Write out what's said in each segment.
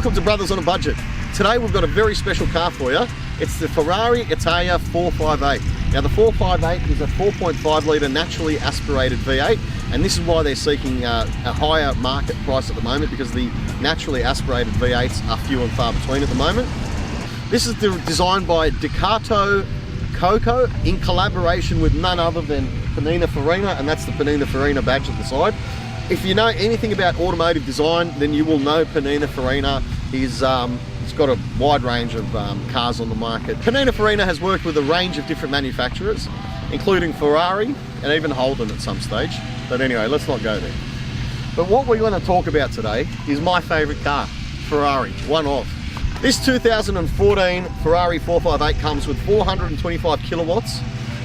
Welcome to Brothers on a Budget. Today we've got a very special car for you. It's the Ferrari Italia 458. Now the 458 is a 4.5 litre naturally aspirated V8, and this is why they're seeking a higher market price at the moment, because the naturally aspirated V8s are few and far between at the moment. This is designed by Ducato Coco in collaboration with none other than Pininfarina Farina, and that's the Pininfarina badge at the side. If you know anything about automotive design, then you will know Pininfarina is it's got a wide range of cars on the market. Pininfarina has worked with a range of different manufacturers, including Ferrari and even Holden at some stage. But anyway, let's not go there. But what we're going to talk about today is my favorite car, Ferrari, one of. This 2014 Ferrari 458 comes with 425 kilowatts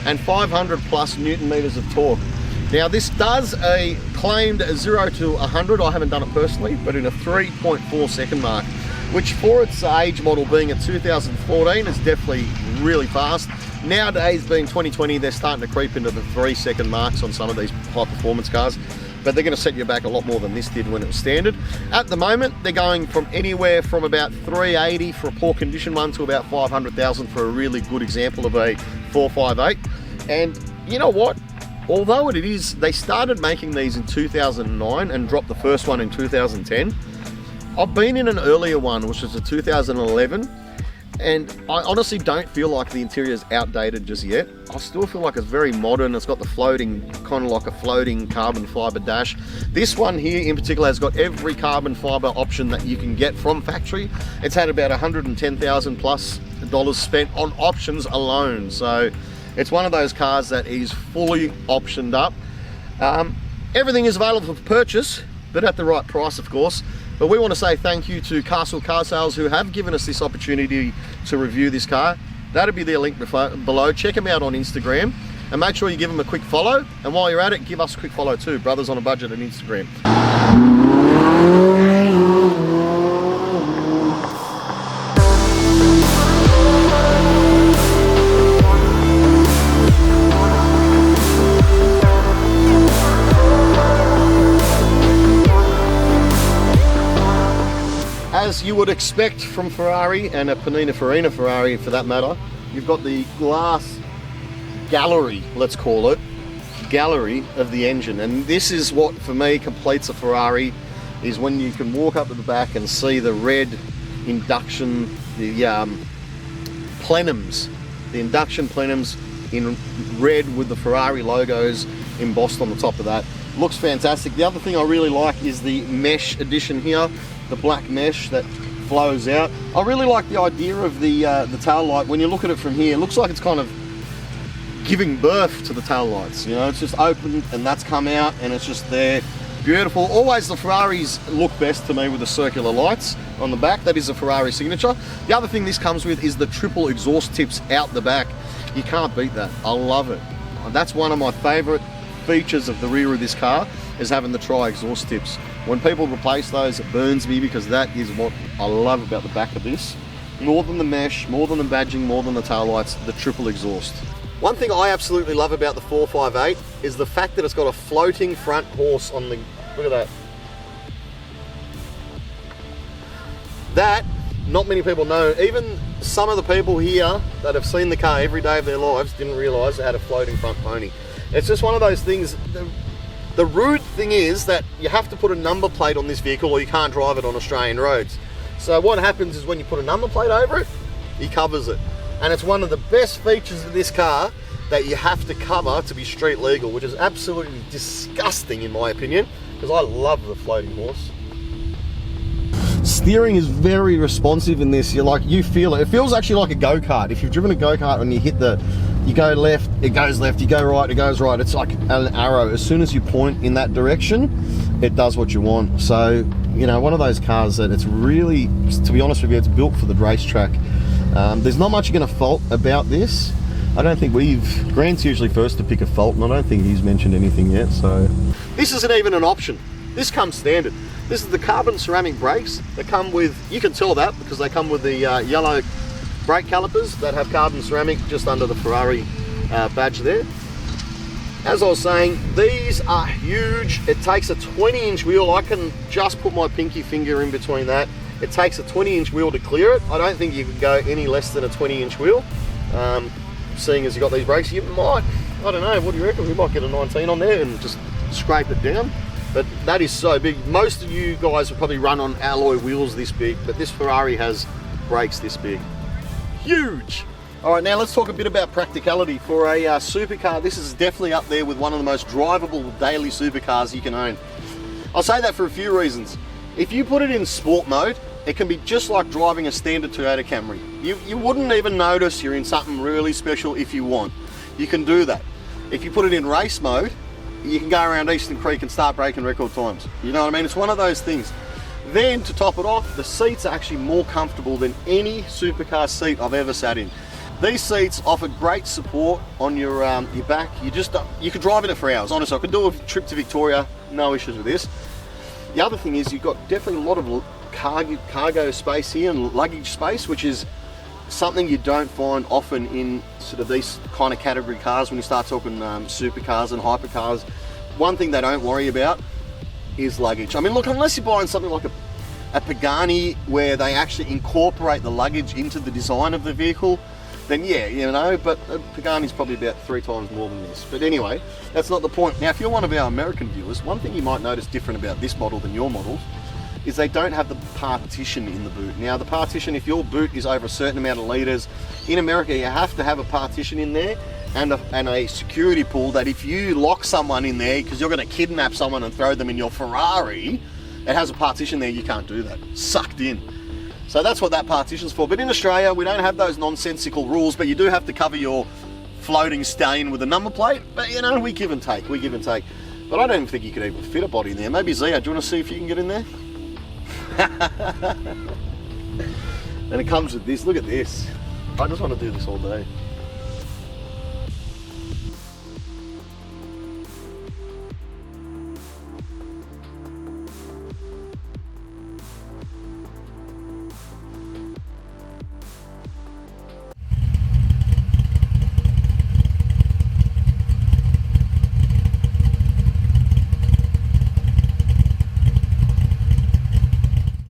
and 500 plus Newton meters of torque. Now this does a claimed 0 to 100, I haven't done it personally, but in a 3.4 second mark, which for its age model being a 2014 is definitely really fast. Nowadays, being 2020, they're starting to creep into the 3 second marks on some of these high performance cars, but they're going to set you back a lot more than this did when it was standard. At the moment, they're going from anywhere from about 380 for a poor condition one to about 500,000 for a really good example of a 458. And you know what? Although it is, they started making these in 2009 and dropped the first one in 2010. I've been in an earlier one, which was a 2011, and I honestly don't feel like the interior is outdated just yet. I still feel like it's very modern. It's got the floating, kind of like a floating carbon fiber dash. This one here in particular has got every carbon fiber option that you can get from factory. It's had about $110,000 plus spent on options alone. So it's one of those cars that is fully optioned up. Everything is available for purchase, but at the right price, of course. But we want to say thank you to Castle Car Sales, who have given us this opportunity to review this car. That'll be their link below. Check them out on Instagram and make sure you give them a quick follow. And while you're at it, give us a quick follow too, Brothers on a Budget on Instagram. As you would expect from Ferrari, and a Pininfarina Ferrari for that matter, you've got the glass gallery, let's call it, gallery of the engine. And this is what, for me, completes a Ferrari, is when you can walk up to the back and see the red induction, the plenums, the induction plenums in red with the Ferrari logos embossed on the top of that. Looks fantastic. The other thing I really like is the mesh edition here, the black mesh that flows out. I really like the idea of the tail light. When you look at it from here, it looks like it's kind of giving birth to the tail lights. You know, it's just open and that's come out and it's just there. Beautiful. Always the Ferraris look best to me with the circular lights on the back. That is a Ferrari signature. The other thing this comes with is the triple exhaust tips out the back. You can't beat that. I love it. That's one of my favorite features of the rear of this car, is having the tri-exhaust tips. When people replace those, it burns me, because that is what I love about the back of this. More than the mesh, more than the badging, more than the taillights, the triple exhaust. One thing I absolutely love about the 458 is the fact that it's got a floating front horse on the, look at that. That, not many people know. Even some of the people here that have seen the car every day of their lives didn't realise it had a floating front pony. It's just one of those things. The rude thing is that you have to put a number plate on this vehicle or you can't drive it on Australian roads. So what happens is when you put a number plate over it, he covers it. And it's one of the best features of this car that you have to cover to be street legal, which is absolutely disgusting in my opinion, because I love the floating horse. Steering is very responsive in this. You feel it. It feels actually like a go-kart. If you've driven a go-kart and you hit you go left, it goes left, you go right, it goes right. It's like an arrow. As soon as you point in that direction, it does what you want. So, you know, one of those cars that it's really, to be honest with you, it's built for the racetrack. There's not much you're going to fault about this. I don't think Grant's usually first to pick a fault, and I don't think he's mentioned anything yet, so. This isn't even an option. This comes standard. This is the carbon ceramic brakes that come with, you can tell that because they come with the yellow brake calipers that have carbon ceramic just under the Ferrari badge there. As I was saying, these are huge. It takes a 20-inch wheel. I can just put my pinky finger in between that It takes a 20-inch wheel to clear it. I don't think you can go any less than a 20-inch wheel. Seeing as you've got these brakes, you might, I don't know, what do you reckon? We might get a 19 on there and just scrape it down. But that is so big. Most of you guys will probably run on alloy wheels this big, but this Ferrari has brakes this big. Huge! All right, now let's talk a bit about practicality. For a supercar, this is definitely up there with one of the most drivable daily supercars you can own. I'll say that for a few reasons. If you put it in sport mode, it can be just like driving a standard Toyota Camry. You wouldn't even notice you're in something really special if you want. You can do that. If you put it in race mode, you can go around Eastern Creek and start breaking record times. You know what I mean? It's one of those things. Then to top it off, the seats are actually more comfortable than any supercar seat I've ever sat in. These seats offer great support on your back. You could drive in it for hours. Honestly, I could do a trip to Victoria, no issues with this. The other thing is you've got definitely a lot of cargo space here and luggage space, which is something you don't find often in sort of these kind of category cars when you start talking supercars and hypercars. One thing they don't worry about is luggage. I mean, look, unless you're buying something like a Pagani where they actually incorporate the luggage into the design of the vehicle, then yeah, you know, but Pagani's probably about 3 times more than this. But anyway, that's not the point. Now, if you're one of our American viewers, one thing you might notice different about this model than your models is they don't have the partition in the boot. Now, the partition, if your boot is over a certain amount of litres, in America you have to have a partition in there and a security pool that if you lock someone in there because you're going to kidnap someone and throw them in your Ferrari, it has a partition there, you can't do that. Sucked in. So that's what that partition's for. But in Australia, we don't have those nonsensical rules, but you do have to cover your floating stain with a number plate. But you know, we give and take, we give and take. But I don't even think you could even fit a body in there. Maybe Zia, do you want to see if you can get in there? And it comes with this, look at this. I just want to do this all day.